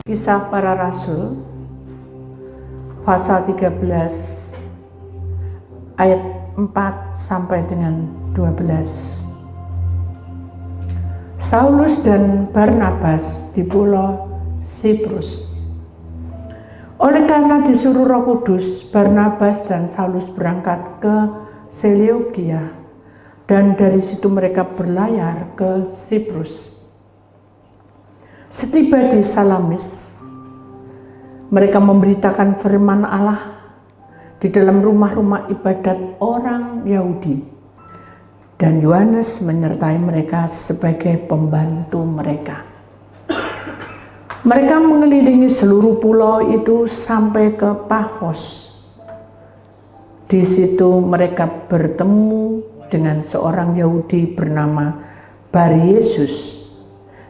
Kisah Para Rasul pasal 13 ayat 4 sampai dengan 12. Saulus dan Barnabas di pulau Siprus. Oleh karena disuruh Roh Kudus, Barnabas dan Saulus berangkat ke Seleukia, dan dari situ mereka berlayar ke Siprus. Setiba di Salamis, mereka memberitakan firman Allah di dalam rumah-rumah ibadat orang Yahudi, dan Yohanes menyertai mereka sebagai pembantu mereka. Mereka mengelilingi seluruh pulau itu sampai ke Pafos. Di situ mereka bertemu dengan seorang Yahudi bernama Bar-Yesus.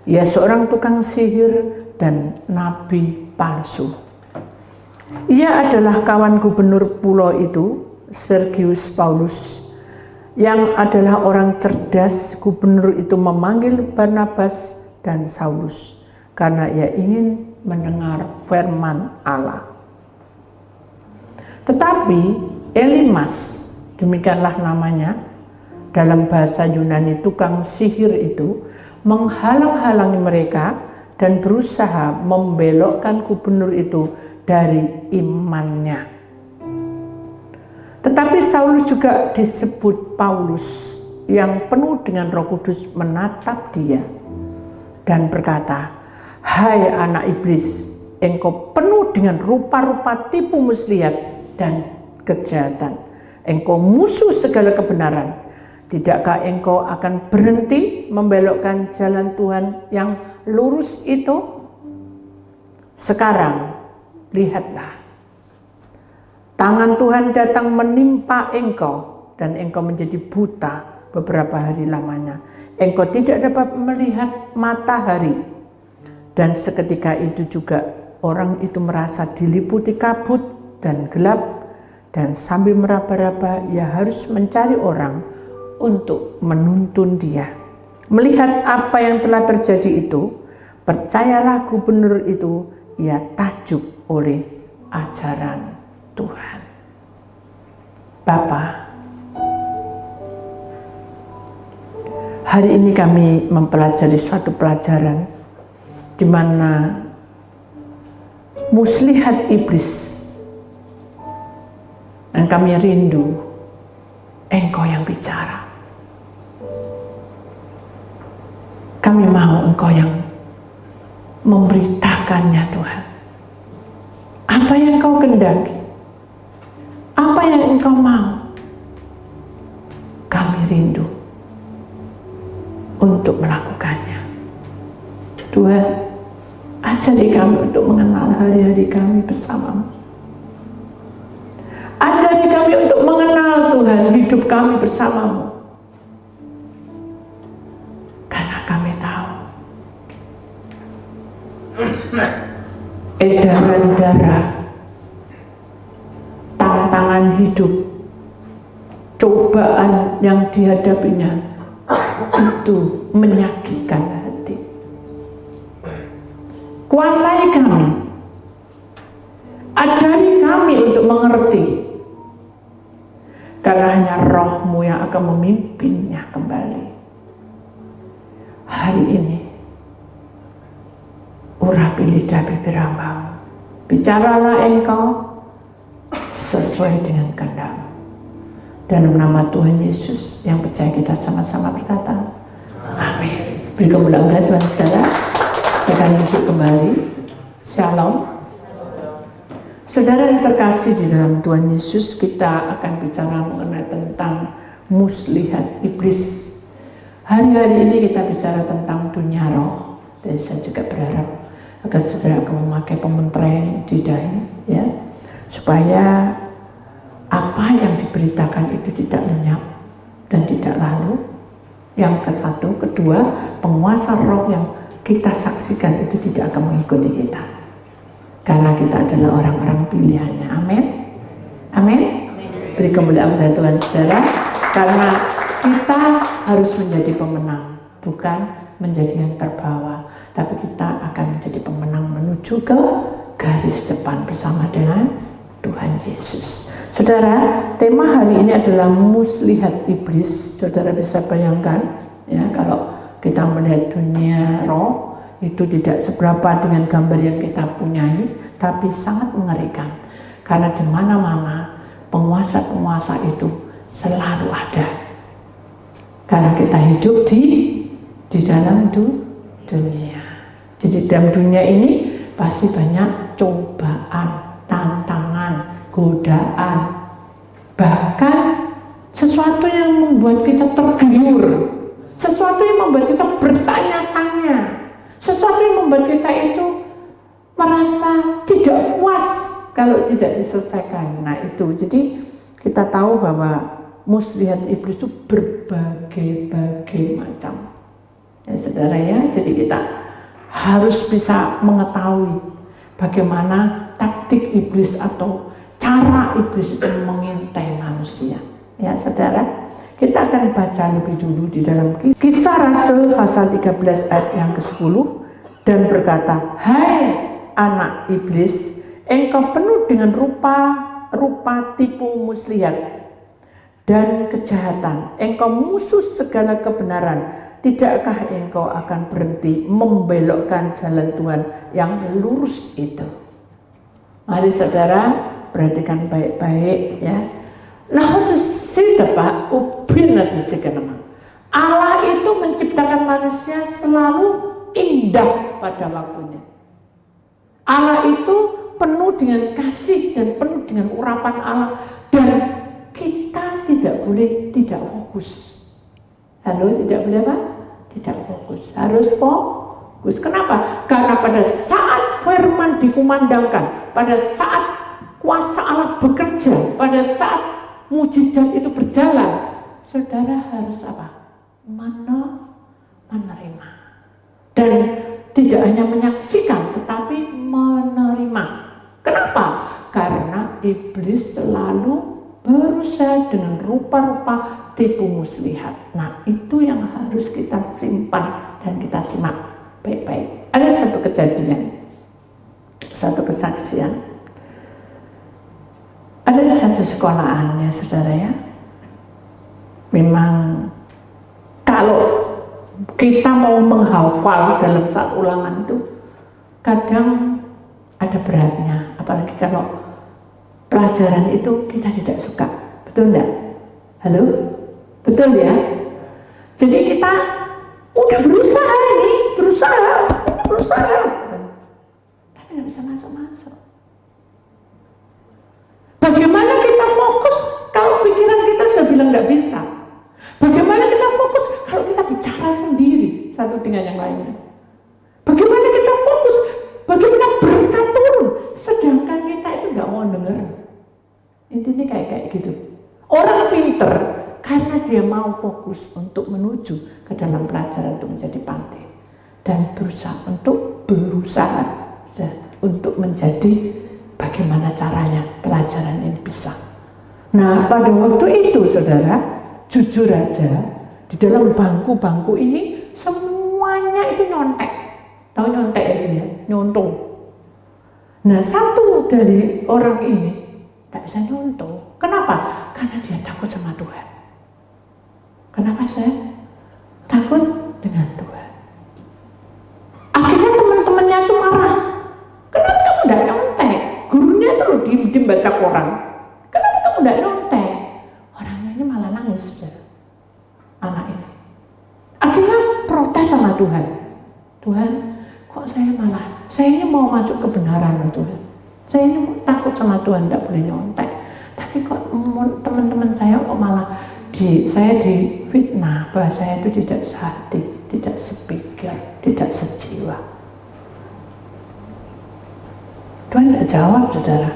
Ia seorang tukang sihir dan nabi palsu. Ia adalah kawan gubernur pulau itu, Sergius Paulus, yang adalah orang cerdas. Gubernur itu memanggil Barnabas dan Saulus karena ia ingin mendengar firman Allah. Tetapi Elimas, demikianlah namanya dalam bahasa Yunani, tukang sihir itu, menghalang-halangi mereka dan berusaha membelokkan gubernur itu dari imannya. Tetapi Saulus juga disebut Paulus, yang penuh dengan Roh Kudus menatap dia dan berkata, "Hai anak iblis, engkau penuh dengan rupa-rupa tipu muslihat dan kejahatan. Engkau musuh segala kebenaran. Tidakkah engkau akan berhenti membelokkan jalan Tuhan yang lurus itu? Sekarang lihatlah, tangan Tuhan datang menimpa engkau dan engkau menjadi buta beberapa hari lamanya. Engkau tidak dapat melihat matahari." Dan seketika itu juga orang itu merasa diliputi kabut dan gelap, dan sambil meraba-raba ia harus mencari orang untuk menuntun dia. Melihat apa yang telah terjadi itu, percayalah gubernur itu, ia takjub oleh ajaran Tuhan. Bapa, hari ini kami mempelajari suatu pelajaran di mana muslihat iblis, dan kami rindu Engkau yang bicara. Kami mau Engkau yang memberitakannya, Tuhan. Apa yang Engkau kehendaki, apa yang Engkau mau, kami rindu untuk melakukannya. Tuhan, ajari kami untuk mengenal hari-hari kami bersamamu. Ajari kami untuk mengenal Tuhan hidup kami bersamamu. Karena kami tahu edaran darah, tantangan hidup, cobaan yang dihadapinya itu menyakitkan hati. Kuasai kami, ajari kami untuk mengerti, karena hanya Roh-Mu yang akan memimpinnya kembali. Hari ini urapi lidah bibir hamba-Mu, bicaralah Engkau sesuai dengan kehendak-Mu. Dalam nama Tuhan Yesus yang percaya, kita sama-sama berkata amin. Beri kemuliaan Tuhan saudara. Akan hidup kembali. Shalom. Saudara yang terkasih di dalam Tuhan Yesus, kita akan bicara mengenai tentang muslihat iblis. Hari-hari ini kita bicara tentang dunia roh, dan saya juga berharap agar saudara akan memakai pementereng di dahi, ya, supaya apa yang diberitakan itu tidak lenyap dan tidak lalu. Yang satu, kedua, penguasa roh yang kita saksikan itu tidak akan mengikuti kita, karena kita adalah orang-orang pilihannya. Amin. Amin. Beri kemuliaan kepada Tuhan saudara, karena kita harus menjadi pemenang, bukan menjadi yang terbawa, tapi kita akan menjadi pemenang menuju ke garis depan bersama dengan Tuhan Yesus. Saudara, tema hari ini adalah muslihat iblis. Saudara bisa bayangkan ya, kalau kita melihat dunia roh itu tidak seberapa dengan gambar yang kita punyai, tapi sangat mengerikan. Karena di mana-mana penguasa-penguasa itu selalu ada. Karena kita hidup di dalam dunia. Jadi dalam dunia ini pasti banyak cobaan, tantangan, godaan, bahkan sesuatu yang membuat kita tergiur, sesuatu yang membuat kita bertanya-tanya, sesuatu yang membuat kita itu merasa tidak puas kalau tidak diselesaikan. Nah itu, jadi kita tahu bahwa muslihat iblis itu berbagai-bagai macam. Ya saudara ya, jadi kita harus bisa mengetahui bagaimana taktik iblis atau cara iblis itu mengintai manusia. Ya saudara, kita akan baca lebih dulu di dalam Kisah Rasul pasal 13 ayat yang ke-10 dan berkata, "Hai anak iblis, engkau penuh dengan rupa tipu muslihat dan kejahatan. Engkau musuh segala kebenaran. Tidakkah engkau akan berhenti membelokkan jalan Tuhan yang lurus itu?" Mari saudara perhatikan baik-baik ya. Nah, Allah itu menciptakan manusia selalu indah pada waktunya. Allah itu penuh dengan kasih dan penuh dengan urapan Allah, dan kita tidak boleh tidak fokus. Halo, tidak boleh apa? Tidak fokus, harus fokus. Kenapa? Karena pada saat firman dikumandangkan, pada saat kuasa Allah bekerja, pada saat mujizat itu berjalan, saudara harus apa? Menerima. Dan tidak hanya menyaksikan, tetapi menerima. Kenapa? Karena iblis selalu berusaha dengan rupa-rupa tipu muslihat. Nah, itu yang harus kita simpan dan kita simak baik-baik. Ada satu kejadian, satu kesaksian. Ada di satu sekolahan ya saudara ya. Memang kalau kita mau menghafal dalam saat ulangan itu kadang ada beratnya, apalagi kalau pelajaran itu kita tidak suka, betul enggak? Halo? Betul ya? Jadi kita udah berusaha ini, berusaha, tapi nggak bisa masuk. Bagaimana kita fokus kalau pikiran kita sudah bilang nggak bisa? Bagaimana kita fokus kalau kita bicara sendiri satu dengan yang lainnya? Bagaimana kita fokus? Bagaimana berkat turun sedangkan kita itu nggak mau dengar? Intinya kayak gitu. Orang pinter karena dia mau fokus untuk menuju ke dalam pelajaran untuk menjadi pandai dan berusaha untuk menjadi bagaimana caranya pelajaran ini bisa. Nah pada waktu itu saudara, jujur aja di dalam bangku-bangku ini semuanya itu nyontek. Tahu nyontek ya sih ya? Nyontung. Nah satu dari orang ini tak bisa nyontung. Kenapa? Karena dia takut sama Tuhan. Kenapa saya? Takut dengan Tuhan. Akhirnya teman-temannya tuh marah. Kenapa kamu tidak nyontek? Gurunya tuh loh diem baca koran. Kenapa kamu tidak nyontek? Orangnya ini malah nangis, saudara. Anak ini. Akhirnya protes sama Tuhan. Tuhan, kok saya ini mau masuk kebenaran loh Tuhan. Saya ini takut sama Tuhan, tidak boleh nyontek. Tapi kok teman-teman saya kok malah saya difitnah bahwa saya itu tidak sehati, tidak sepikir, tidak sejiwa. Tuhan tidak jawab saudara,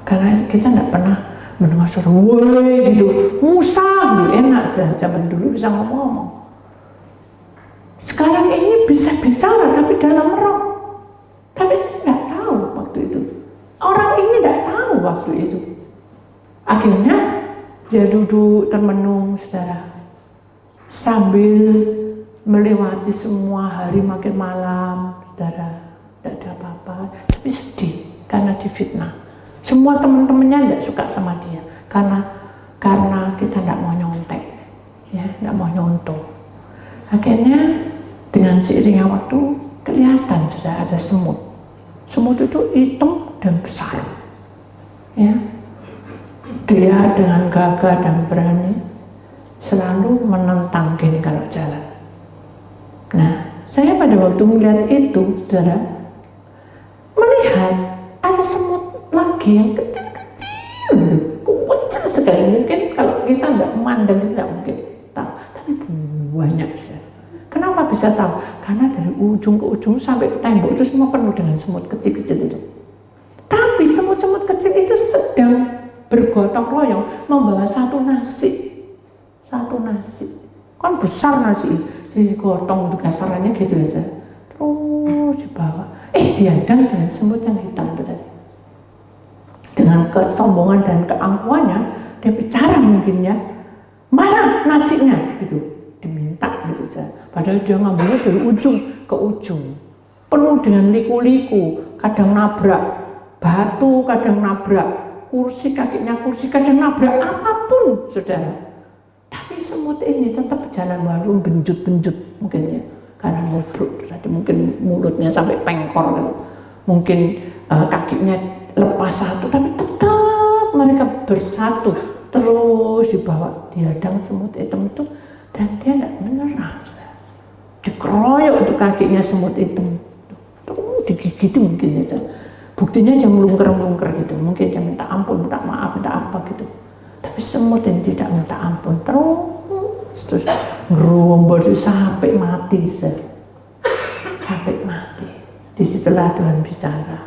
karena kita tidak pernah mendengar suara woi gitu, Musa gitu, enak sudah zaman dulu bisa ngomong. Sekarang ini bisa bicara tapi dalam roh, tapi saya tidak tahu waktu itu. Orang ini tidak tahu waktu itu. Akhirnya dia duduk termenung saudara, sambil melewati semua hari makin malam, saudara, tidak ada apa-apa, tapi sedih karena difitnah. Semua teman-temannya tidak suka sama dia karena kita tidak mau nyontek, ya, tidak mau nyontoh. Akhirnya dengan seiringnya waktu kelihatan sudah ada semut. Semut itu hitam dan besar, ya. Dia dengan gagah dan berani selalu menentang gini kalau jalan. Nah, saya pada waktu melihat itu, saudara, melihat ada semut lagi yang kecil-kecil gitu, kecil sekali. Mungkin kalau kita tidak memandang tidak mungkin tahu, tapi banyak. Kenapa bisa tahu? Karena dari ujung ke ujung sampai ke tembok itu semua penuh dengan semut kecil-kecil itu. Tapi semut-semut kecil itu sedang bergotong royong membawa satu nasi. Kan besar nasi, jadi gotong itu kasarannya gitu aja. Terus dibawa. Dihadang dengan semut yang hitam itu tadi. Dengan kesombongan dan keangkuhannya, dia bicara mungkin ya, mana nasinya gitu, diminta gitu aja. Padahal dia ngambilnya dari ujung ke ujung, penuh dengan liku-liku, kadang nabrak batu, kadang nabrak kursi, kakinya kursi, kadang nabrak apapun, saudara. Tapi semut ini tetap berjalan baru benjut-benjut mungkin ya, karena ngobrol tadi, mungkin mulutnya sampai pengkor gitu. Mungkin kakinya lepas satu, tapi tetap mereka bersatu terus dibawa, dihadang semut hitam itu, dan dia tidak menyerah. Dikeroyok itu kakinya semut hitam, digigit mungkin ya. Buktinya dia melungker-melungker gitu, mungkin dia minta ampun, minta maaf, minta apa gitu. Tapi semut ini tidak minta ampun, terus ngerombol sampai mati, sampai mati. Disitulah Tuhan bicara,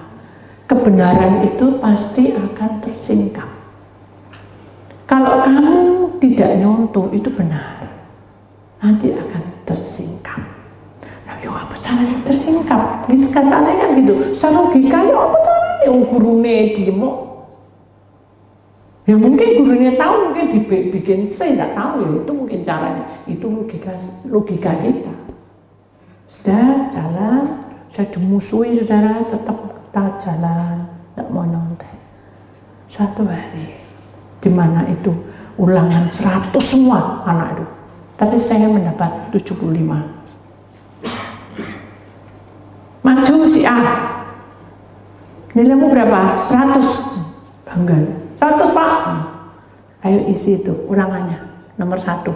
kebenaran itu pasti akan tersingkap. Kalau kamu tidak nyontoh itu benar, nanti akan tersingkap. Nah, yo apa caranya tersingkap? Caranya gitu, secara logika yo apa caranya? Gurune demo. Ya mungkin gurunya tahu, mungkin dibikin saya nggak tahu ya, itu mungkin caranya, itu logika kita. Sudah jalan, saya dimusuhi saudara, tetap kita jalan, nggak mau nyontek. Suatu hari, di mana itu ulangan 100 semua anak itu, tapi saya mendapat 75. Maju si A, nilaimu berapa? 100, bangga. 100 Pak, ayo isi itu ulangannya nomor 1.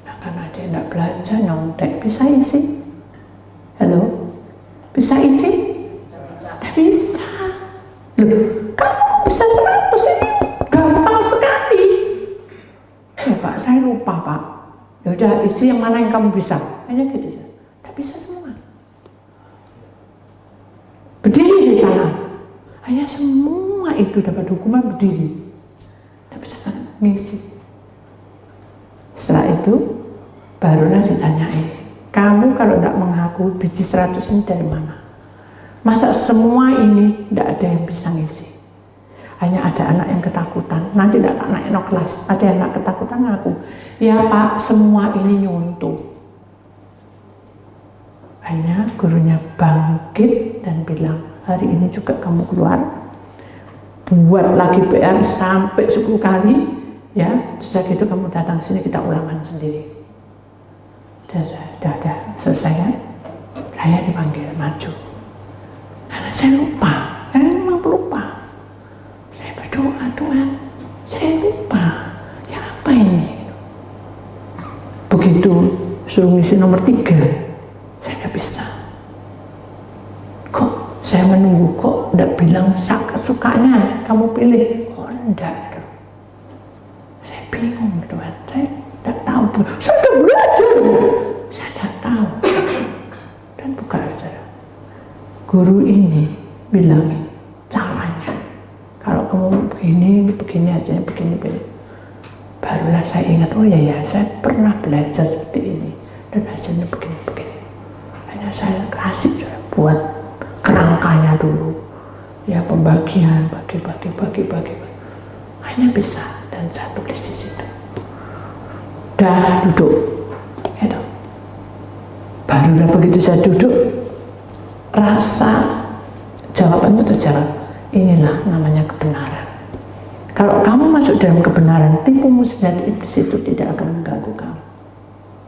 Nah, karena dia tidak belajar nyontek, bisa isi? Halo, bisa isi? Tapi bisa. Loh, kamu bisa 100 ini gampang sekali. Ya Pak, saya lupa Pak. Ya udah isi yang mana yang kamu bisa. Hanya gitu saja. Tidak bisa semua. Berdiri di sana. Hanya semua itu dapat hukuman berdiri, tapi saya ngisi. Setelah itu barulah ditanyai, kamu kalau tidak mengaku biji 100 ini dari mana? Masa semua ini tidak ada yang bisa ngisi? Hanya ada anak yang ketakutan, nanti tidak naik no kelas, ada anak ketakutan ngaku, ya Pak semua ini nyuntuh. Hanya gurunya bangkit dan bilang, hari ini juga kamu keluar, buat lagi PR sampai 10 kali, ya, sejak itu kamu datang sini kita ulangan sendiri. Sudah selesai ya, saya dipanggil maju, karena saya lupa, saya memang lupa. Saya berdoa, Tuhan, saya lupa, ya apa ini? Begitu suruh ngisi nomor 3, saya nggak bisa. Saya menunggu, kok tidak bilang sukanya kamu pilih, kok enggak? Saya bingung Tuhan, saya tidak tahu, saya sudah belajar, saya tidak tahu. Dan bukan saya, guru ini bilang caranya, kalau kamu begini aja, begini. Barulah saya ingat, oh ya saya pernah belajar seperti ini dan hasilnya begini. Hanya saya kasih buat kerangkanya dulu, ya pembagian, bagi, hanya bisa, dan saya tulis di situ. Dah duduk, Barulah begitu saya duduk, rasa jawabannya terjawab. Inilah namanya kebenaran. Kalau kamu masuk dalam kebenaran, tipu muslihat iblis itu tidak akan mengganggu kamu.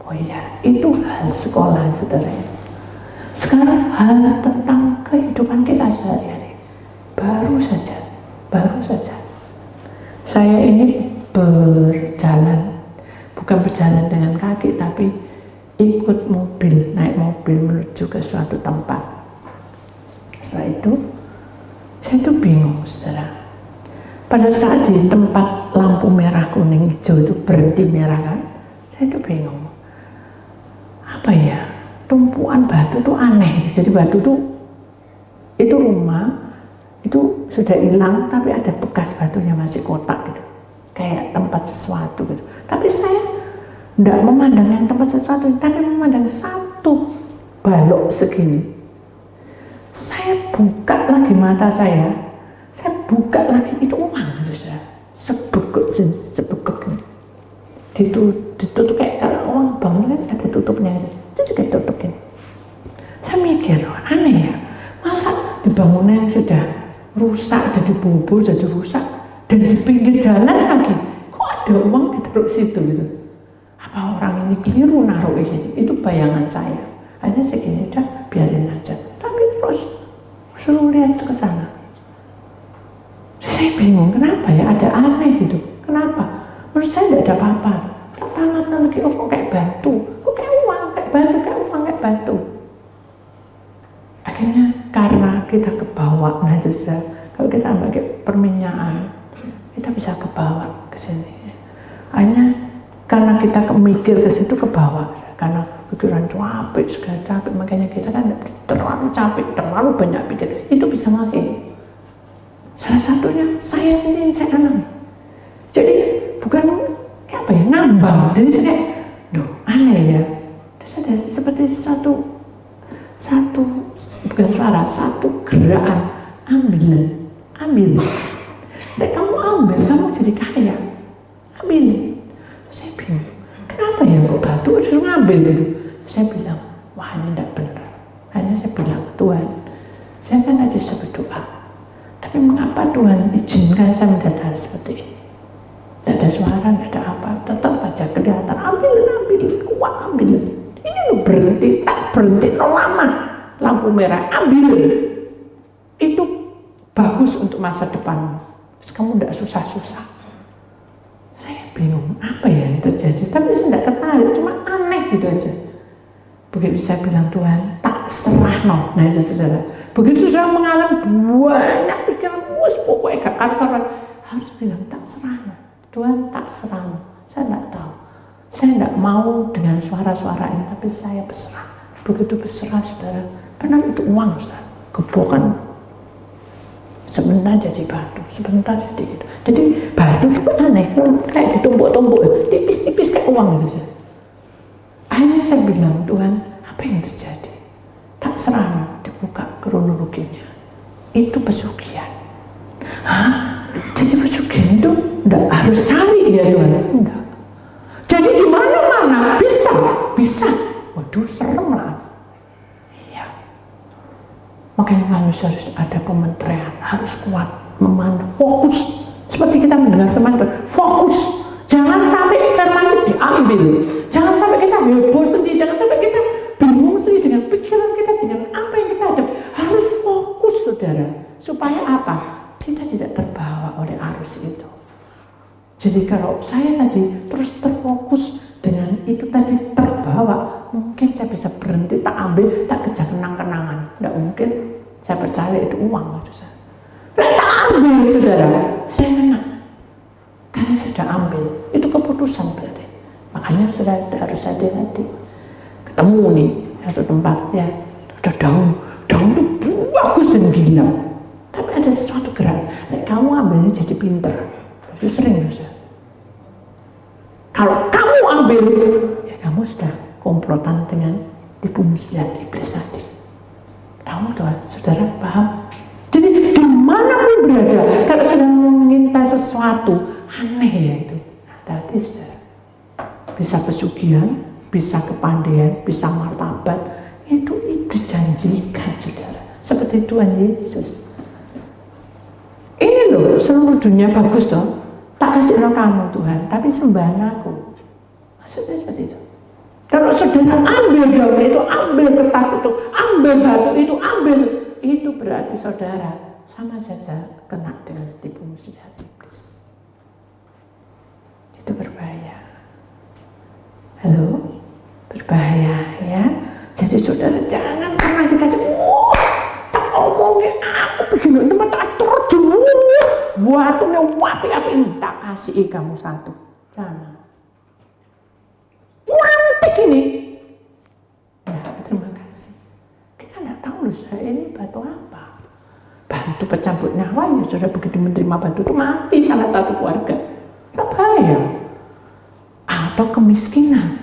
Oh iya, itu hal sekolah, saudara. Sekarang hal tentang kehidupan kita sehari-hari. Baru saja. Saya ini berjalan, bukan berjalan dengan kaki, tapi ikut mobil, naik mobil menuju ke suatu tempat. Setelah itu, saya itu bingung, saudara. Pada saat di tempat lampu merah, kuning, hijau itu berhenti merah kan, saya itu bingung. Apa ya, tumpuan batu itu aneh. Jadi batu itu rumah, itu sudah hilang, tapi ada bekas batunya masih kotak gitu. Kayak tempat sesuatu gitu. Tapi saya tidak memandang yang tempat sesuatu, tapi memandang satu balok segini. Saya buka lagi mata saya buka lagi, itu uang gitu saya. Sebegek ditutup kayak kalau uang bangun kan ada tutupnya gitu. Itu juga tutup gini. Saya mikir, aneh ya, masa di bangunan yang sudah rusak, jadi bubur, jadi rusak, dan di pinggir jalan lagi kok ada uang ditaruh situ gitu. Apa orang ini keliru naruh gitu? Itu bayangan saya. Akhirnya saya gini, udah biarin aja. Tapi terus suruh lihat ke sana. Saya bingung, kenapa ya, ada aneh gitu. Kenapa? Menurut saya tidak ada apa-apa. Tangan lagi, kok kayak batu, kok kayak uang, kayak batu, kayak uang, kayak batu. Akhirnya karena kita kebawa, nah itu sudah, kalau kita pakai perminyakan, kita bisa kebawa ke sini. Akhirnya karena kita mikir ke situ, kebawa, karena pikiran capek, segala capek, makanya kita kan terlalu capek, terlalu banyak pikir, itu bisa mati. Salah satunya saya sendiri, saya alami. Jadi bukan apa ya, ngambang. Jadi saya aneh ya. Saya seperti satu bukan suara, satu gerakan ambil. Dan kamu ambil, kamu jadi kaya. Ambil. Saya bingung. Kenapa ya kok batu suruh ngambil gitu? Saya bilang, wah ini tidak benar. Hanya saya bilang, Tuhan, saya kan ada berdoa. Tapi mengapa Tuhan izinkan saya mendadak seperti ini? Tidak ada suara, tidak ada apa, tetap aja kelihatan. Ambil, kuat ambil. Ini lo berhenti, tak berhenti, lo lama. Lampu merah, ambil. Itu bagus untuk masa depan. Terus kamu tidak susah-susah. Saya bingung, apa ya yang terjadi? Tapi saya tidak tertarik, cuma aneh gitu aja. Begitu saya bilang, Tuhan, tak serah no. Nah itu saudara. Begitu sudah mengalami banyak pikiran, pokoknya gak karuan, harus bilang tak serah, Tuhan tak serah. Saya tidak tahu, saya tidak mau dengan suara-suara ini, tapi saya berserah. Begitu berserah, saudara, benar itu uang, Ustaz, gebokan. Sebentar jadi batu, sebentar jadi gitu. Jadi batu itu aneh, kayak ditumpuk-tumpuk, tipis-tipis kayak uang gitu, Ustaz. Akhirnya saya bilang, Tuhan, apa yang terjadi? Tak serah, dibuka kronologinya. Itu pesugihan. Hah? Jadi pesugihan itu enggak harus cari ya Tuhan? Enggak. Jadi di mana-mana bisa. Waduh, serem lah. Iya. Makanya manusia harus ada kementerian, harus kuat, memandang, fokus. Seperti kita mendengar teman-teman, fokus. Jangan sampai firman itu diambil. Jangan sampai kita heboh sendiri, jangan sampai kita bingung sendiri dengan pikiran kita, dengan apa yang kita ada. Harus fokus, saudara. Supaya apa? Kita tidak terbawa oleh arus itu. Jadi kalau saya tadi terus terfokus dengan itu tadi terbawa, mungkin saya bisa berhenti, tak ambil, tak kejar kenang-kenangan. Tidak mungkin saya percaya itu uang. Saudara. Tak ambil, saudara. Saya menang. Karena sudah ambil. Itu keputusan berarti. Makanya sudah harus hati-hati. Ketemu nih satu tempat ya, ada daun itu bagus dan gila, tapi ada sesuatu gerak. Kamu ambilnya jadi pinter, itu sering saja. Kalau kamu ambil, ya kamu sudah komplotan dengan tipu muslihat iblis tadi. Tahu Tuhan, saudara paham? Jadi dimanapun berada, kalau sedang mengintai sesuatu aneh ya itu, hati-hati saudara. Bisa pesugihan, bisa kepandaian, bisa martabat, janjikan, saudara. Seperti Tuhan Yesus. Ini loh, seluruh dunia bagus toh. Tak kasih kamu Tuhan, tapi sembahan aku. Maksudnya seperti itu. Kalau saudara ambil daun itu, ambil kertas itu, ambil batu itu, ambil itu, berarti saudara sama saja kena dengan tipu muslihat iblis. Itu berbahaya. Halo, berbahaya ya. Jadi saudara jangan pernah dikasih, tak omongin aku begini, tempat tak terjun, buatnya wapi-api, tak kasih kamu satu, jangan. Wantik ini. Ya, terima kasih. Kita tidak tahu loh, saya ini batu apa. Batu pencabut nyawa ya, saudara begitu menerima batu itu mati salah satu keluarga. Bahaya. Atau kemiskinan.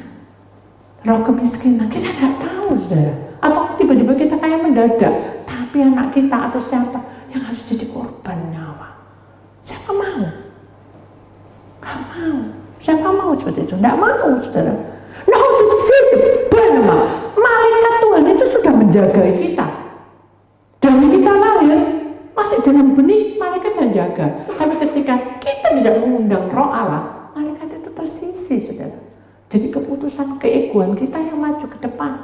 Roh kemiskinan, kita tidak tahu, saudara. Apa tiba-tiba kita kayak mendadak, tapi anak kita atau siapa yang harus jadi korban nyawa. Siapa mau? Gak mau. Siapa mau seperti itu? Tidak mau, saudara. Nah, di situ benar, malaikat Tuhan itu sudah menjaga kita. Dari kita lahir, masih dalam benih, malaikat yang jaga. Tapi ketika kita tidak mengundang roh Allah, malaikat itu tersisih, saudara. Jadi keputusan keegoan kita yang maju ke depan.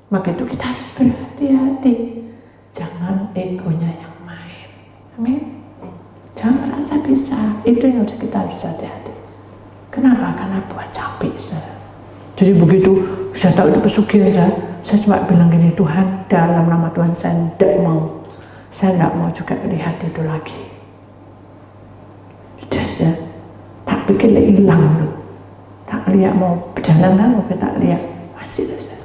Maka itu kita harus berhati-hati. Jangan egonya yang main. Amin. Jangan merasa bisa. Itu yang kita harus hati-hati. Kenapa? Karena buat capek, saudara. Jadi begitu saya tahu itu pesugihan saya cuma bilang gini, Tuhan, dalam nama Tuhan saya tidak mau juga lihat itu lagi. Sudah saya tak pikir hilang loh. Tak lihat mau berjalan mau tak lihat masih loh saya.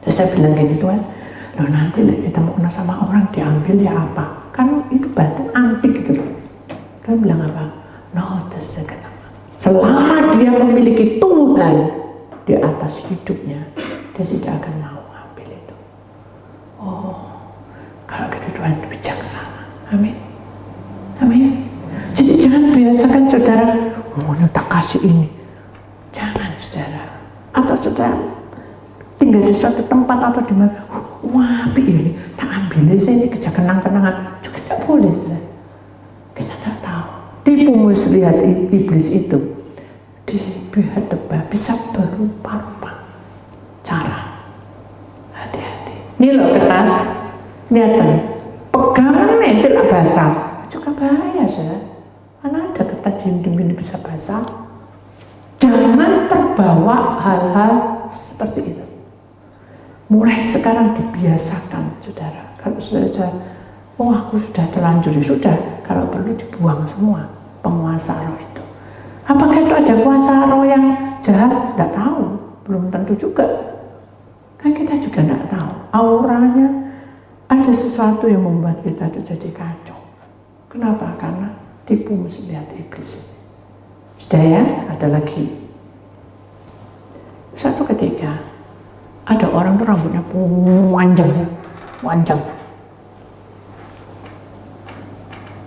Terus saya bilang gini, Tuhan, loh nanti kita mau kenal sama orang diambil ya apa? Kan itu batu antik gitu loh. Tuhan bilang apa? No, selama dia memiliki Tuhan di atas hidupnya, dia tidak akan mau ambil itu. Oh, kalau gitu Tuhan bijaksana. Amin. Amin. Jadi jangan biasakan saudara, tak kasih ini. Jangan, saudara. Atau saudara tinggal di suatu tempat atau di mana, wapi ini, tak ambil ini kerja kenang-kenangan, juga tidak boleh, saudara. Kita tidak tahu. Tipu muslihat iblis itu di pihak tebal bisa berupa-rupa cara. Hati-hati. Ini loh kertas, lihatkan, pegangan tidak basah, juga bahaya, saudara. Mana ada kertas jindim ini bisa basah? Jangan terbawa hal-hal seperti itu. Mulai sekarang dibiasakan, saudara. Kalau saudara, aku sudah terlanjur, sudah. Kalau perlu dibuang semua penguasa roh itu. Apakah itu ada kuasa roh yang jahat? Tidak tahu, belum tentu juga. Kan kita juga tidak tahu. Auranya ada sesuatu yang membuat kita itu jadi kacau. Kenapa? Karena tipu muslihat iblis. Sudah ya, ada lagi. Satu ketika ada orang tuh rambutnya panjang.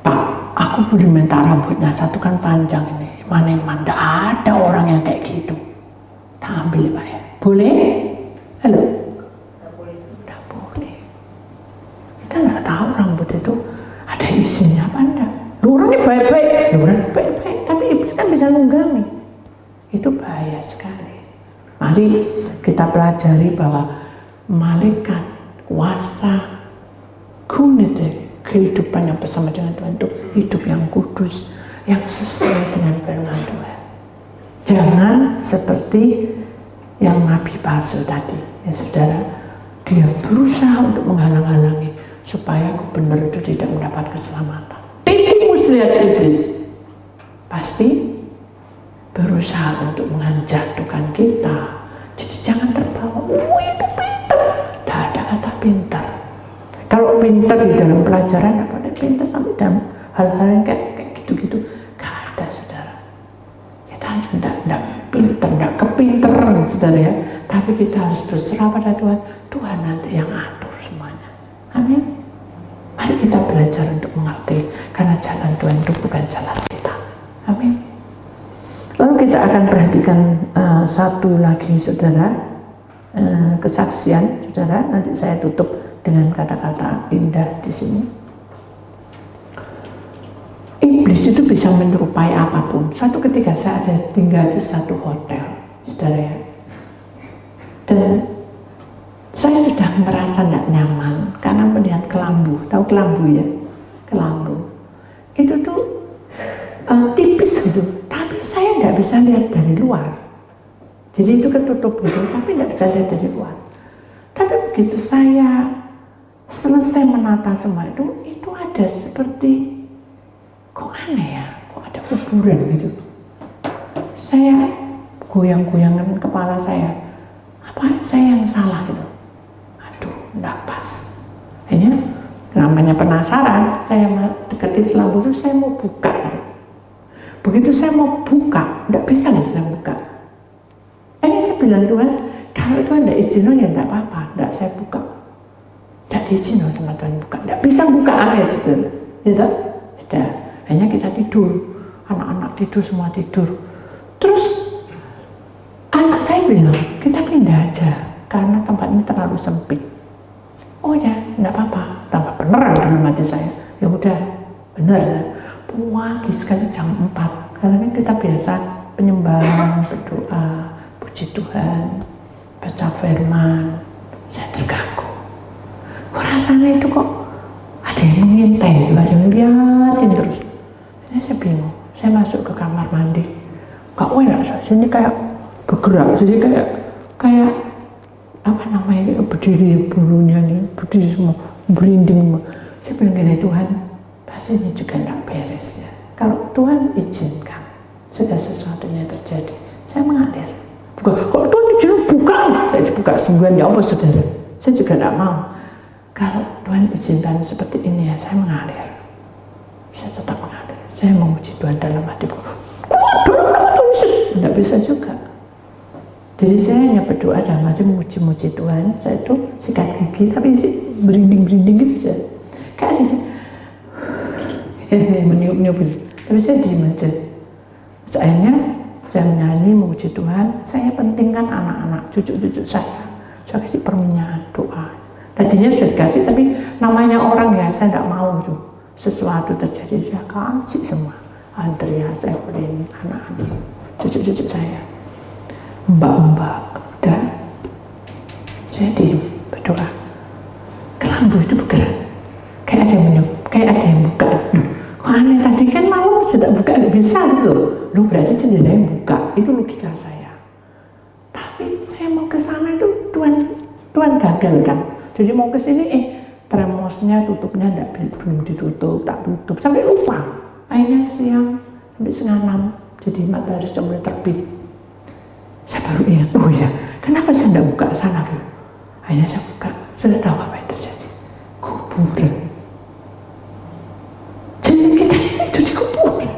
Pak, aku boleh minta rambutnya satu kan panjang ini. Mana tidak ada orang yang kayak gitu. Tak ambil Pak ya. Boleh? Halo? Tidak boleh. Kita nggak tahu rambut itu ada isinya apa enggak. Orangnya baik-baik, tapi iblis kan bisa nunggangi. Itu bahaya sekali. Mari kita pelajari bahwa malaikat kuasa kunite kehidupan yang bersama dengan Tuhan itu hidup yang kudus, yang sesuai dengan firman Tuhan. Jangan seperti yang nabi palsu tadi, ya saudara, dia berusaha untuk menghalang-halangi supaya gubernur itu tidak mendapat keselamatan. Tipu muslihat iblis pasti berusaha untuk menjatuhkan kita. Jadi jangan terbawa, itu pintar. Tidak ada kata pintar. Kalau pintar di dalam pelajaran, apa ada pintar sampai dalam hal-hal yang kayak gitu-gitu, gak ada, saudara. Kita tidak pintar, tidak kepinteran, saudara ya. Tapi kita harus berserah pada Tuhan. Tuhan nanti yang atur semuanya. Amin. Mari kita belajar untuk mengerti, karena jalan Tuhan itu bukan jalan kita. Amin. Lalu kita akan perhatikan satu lagi, saudara. kesaksian, saudara. Nanti saya tutup dengan kata-kata indah di sini. Iblis itu bisa menyerupai apapun. Suatu ketika saya ada tinggal di satu hotel, saudara ya. Dan saya sudah merasa tidak nyaman karena melihat kelambu. Tahu kelambu ya? Kelambu. Itu tuh tipis gitu. Tapi saya tidak bisa lihat dari luar. Jadi itu ketutup gitu, tapi tidak bisa lihat dari luar. Tapi begitu saya selesai menata semua itu ada seperti, kok aneh ya, kok ada kuburan gitu. Saya goyang-goyangan kepala saya, apa saya yang salah gitu. Aduh, enggak pas. Akhirnya namanya penasaran, saya deketin selambu itu, saya mau buka gitu. Begitu saya mau buka, enggak bisa gitu saya buka. Ini saya bilang, Tuhan, kalau Tuhan tidak izinin ya enggak apa-apa, enggak saya buka. Enggak diizinin sama Tuhan buka, enggak bisa buka aneh gitu. Gitu, sudah. Hanya kita tidur, anak-anak tidur, semua tidur. Terus anak saya bilang, kita pindah aja karena tempat ini terlalu sempit. Oh ya, enggak apa-apa, tambah beneran dalam hati saya. Ya udah, bener. Pagi sekali jam 4, karena kan kita biasa penyembahan, berdoa, puji Tuhan, baca firman. Saya terganggu. Kok rasanya itu kok ada yang mengintai, ada yang liatin terus. Ini saya bingung. Saya masuk ke kamar mandi, kok enak, sini kayak bergerak, jadi kayak apa namanya, kayak berdiri bulunya nih, berdiri semua, berinding. Saya bilang gini, Tuhan, pasti ini juga tidak beres ya. Kalau Tuhan izinkan segala sesuatunya terjadi, saya mengalir. Bukan, kok Tuhan izin buka, saya dibuka sungguhan ya apa saudara? Saya juga tidak mau. Kalau Tuhan izinkan seperti ini ya, saya mengalir. Saya tetap mengalir. Saya memuji Tuhan dalam hatiku. Tidak bisa juga. Jadi saya hanya berdoa dalam hati, memuji-muji Tuhan. Saya itu sikat gigi, tapi berinding-berinding gitu saja. Kayak di meniup-niup gitu. Tapi saya diem aja. Akhirnya saya menyanyi, memuji Tuhan. Saya pentingkan anak-anak, cucu-cucu saya. Saya kasih permintaan doa. Tadinya sudah dikasih, tapi namanya orang ya, saya tidak mau itu. Sesuatu terjadi, saya kasih semua. Andrea, Evelyn, anak-anak, cucu-cucu saya, mbak-mbak, dan saya berdoa. Kelambu itu bergerak, kayak ada yang buka. Kok aneh, tadi kan malam sudah buka, nggak bisa gitu. Lu berarti jendela yang buka, itu logika saya. Tapi saya mau ke sana itu Tuhan gagal kan. Jadi mau ke sini, termosnya tutupnya belum ditutup, tak tutup, sampai lupa. Akhirnya siang sampai 5:30, jadi matahari sudah mulai terbit. Saya baru ingat, oh ya, kenapa saya tidak buka sana dulu? Akhirnya saya buka, sudah tahu apa yang terjadi. Kuburan. Jadi kita itu dikuburin.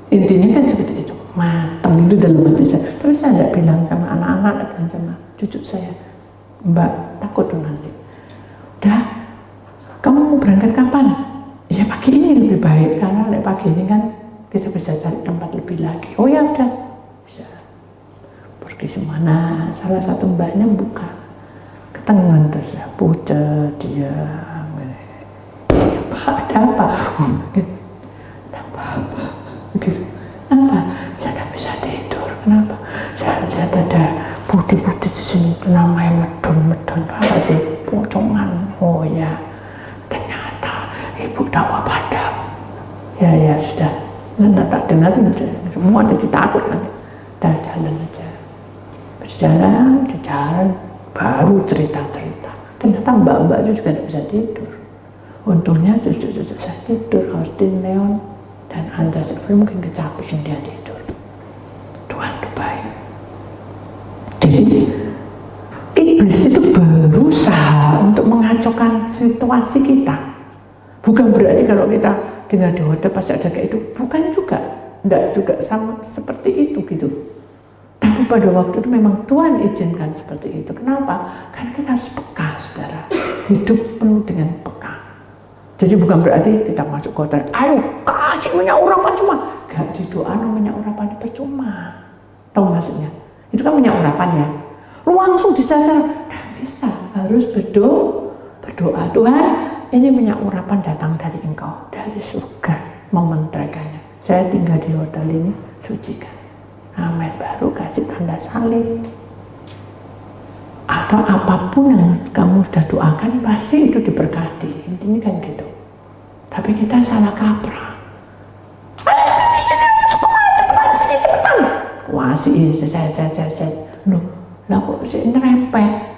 Intinya kan seperti itu, matang itu dalam hati saya. Tapi saya tidak bilang sama anak-anak dan sama cucu saya, Mbak, takut tuh nanti. Udah, kamu mau berangkat kapan? Ya pagi ini lebih baik, karena pagi ini kan kita bisa cari tempat lebih lagi. Oh ya udah, bisa pergi semana. Salah satu mbaknya buka ketengan terus ya, pucat dia. Ada apa? Ada apa? Begitu. Apa? Saya tidak bisa tidur. Kenapa? Saya ada putih-putih di sini, itu namanya medon. Apa sih? Pocongan. Oh ya, ternyata ibu tahu apa ada. Ya sudah. Nanti tak dengar semua jadi takut nanti. Kita jalan aja. Berjalan, baru cerita-cerita. Ternyata mbak-mbak itu juga tidak bisa tidur. Untungnya cucu-cucu saya tidur, Austin, Leon, dan Anda sebelum mungkin kecapean dia tidur. Tuhan itu baik. Jadi iblis itu berusaha untuk mengacaukan situasi kita. Bukan berarti kalau kita tinggal di hotel pasti ada kayak itu, bukan juga, enggak juga sama seperti itu gitu. Tapi pada waktu itu memang Tuhan izinkan seperti itu. Kenapa? Karena kita harus peka, saudara. Hidup penuh dengan peka. Jadi bukan berarti kita masuk ke hotel, ayo kasih minyak urapan cuma. Gak didoakan minyak urapan percuma. Tahu maksudnya? Itu kan minyak urapan ya. Lu langsung dicacar. Tidak bisa, harus berdoa. Tuhan, ini minyak urapan datang dari Engkau, dari surga, mementeraikannya. Saya tinggal di hotel ini, sucikan. Amin. Baru kasih tanda salib. Atau apapun yang kamu sudah doakan, pasti itu diberkati. Intinya kan gitu. Tapi kita salah kaprah. Ayo cepetan. Wah sih, saya. Loh, lah kok sih nerempet?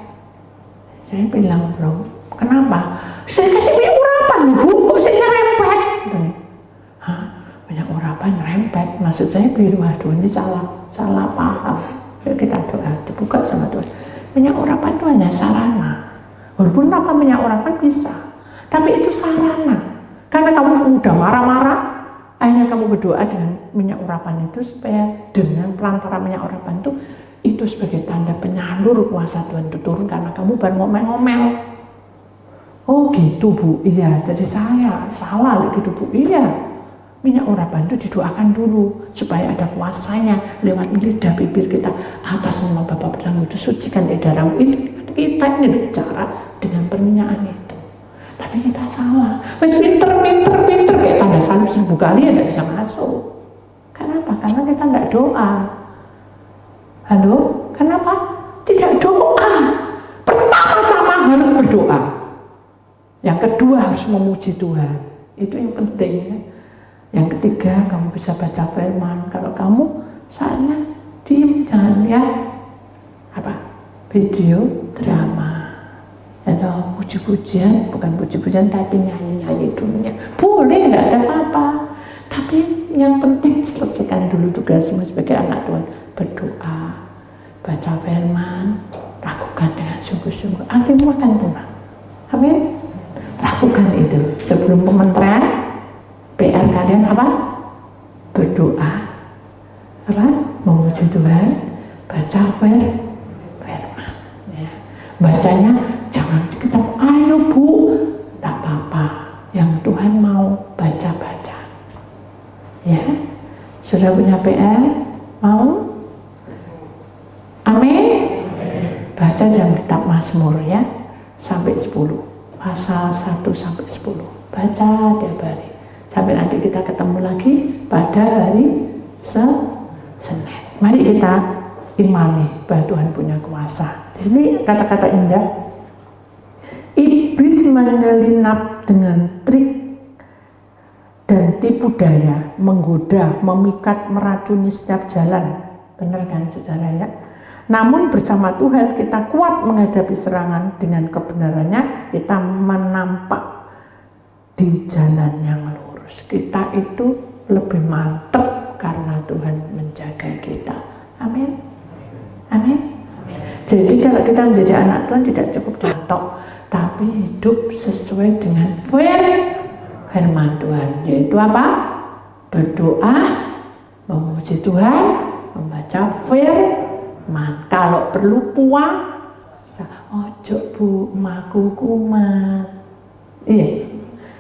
Saya bilang, belum. Kenapa? Saya kasih minyak urapan loh Bu, kok sih nerempet? Hah? Minyak urapan nerempet? Maksud saya biru, aduh ini salah paham. Ayo kita doa, dibuka sama Tuhan. Minyak urapan itu hanya sarana. Walaupun tanpa minyak urapan bisa, tapi itu sarana. Karena kamu udah marah-marah, akhirnya kamu berdoa dengan minyak urapan itu supaya dengan pelantara minyak urapan itu sebagai tanda penyalur kuasa Tuhan itu turun karena kamu baru ngomel-ngomel. Oh gitu Bu, iya. Jadi saya salah gitu Bu, iya. Minyak urapan itu didoakan dulu supaya ada kuasanya lewat lidah bibir kita atas nama Bapa Putra itu sucikan darahmu. Itu kita ini bicara dengan perminyakan itu. Tapi kita salah. Wes pinter kayak tanda salib 1000 kali ya tidak bisa masuk. Kenapa? Karena kita tidak doa. Halo? Kenapa? Tidak doa. Pertama-tama harus berdoa. Yang kedua harus memuji Tuhan. Itu yang penting ya. Yang ketiga, kamu bisa baca firman. Kalau kamu saatnya diem, jangan lihat video drama atau puji-pujian, bukan puji-pujian tapi nyanyi-nyanyi dunia. Boleh, nggak ada apa-apa. Tapi yang penting selesaikan dulu tugasmu sebagai anak Tuhan. Berdoa, baca firman, lakukan dengan sungguh-sungguh. Hatimu akan tenang. Amin. Lakukan itu sebelum pementerian. PR kalian apa? Berdoa, memuji Tuhan, baca firman. Ya. Bacanya jangan kita, ayo Bu, tak apa-apa. Yang Tuhan mau baca. Ya, sudah punya PR? Mau? Amin. Baca dalam kitab Mazmur ya, sampai 10. Pasal 1 sampai 10. Baca tiap hari. Sampai nanti kita ketemu lagi pada hari Senin. Mari kita imani bahwa Tuhan punya kuasa. Di sini kata-kata indah. Iblis menyelinap dengan trik dan tipu daya, menggoda, memikat, meracuni setiap jalan. Benar kan saudara ya? Namun bersama Tuhan kita kuat menghadapi serangan. Dengan kebenarannya kita menampak di jalan yang lurus. Kita itu lebih mantap karena Tuhan menjaga kita. Amin. Jadi kalau kita menjadi anak Tuhan tidak cukup datok, tapi hidup sesuai dengan firman Tuhan. Yaitu apa? Berdoa, memuji Tuhan, membaca firman. Kalau perlu puasa, ojo Bu, maku kumat. Iya,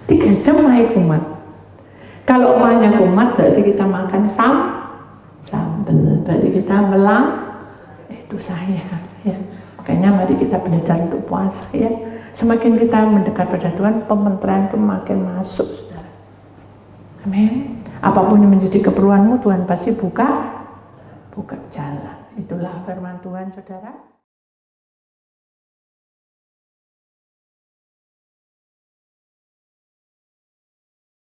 3 jam naik kumat. Kalau emaknya kumat berarti kita makan sambal, berarti kita itu saya ya. Makanya mari kita belajar untuk puasa ya. Semakin kita mendekat pada Tuhan, pementerian itu makin masuk saudara. Amin. Apapun yang menjadi keperluanmu, Tuhan pasti buka jalan. Itulah firman Tuhan saudara.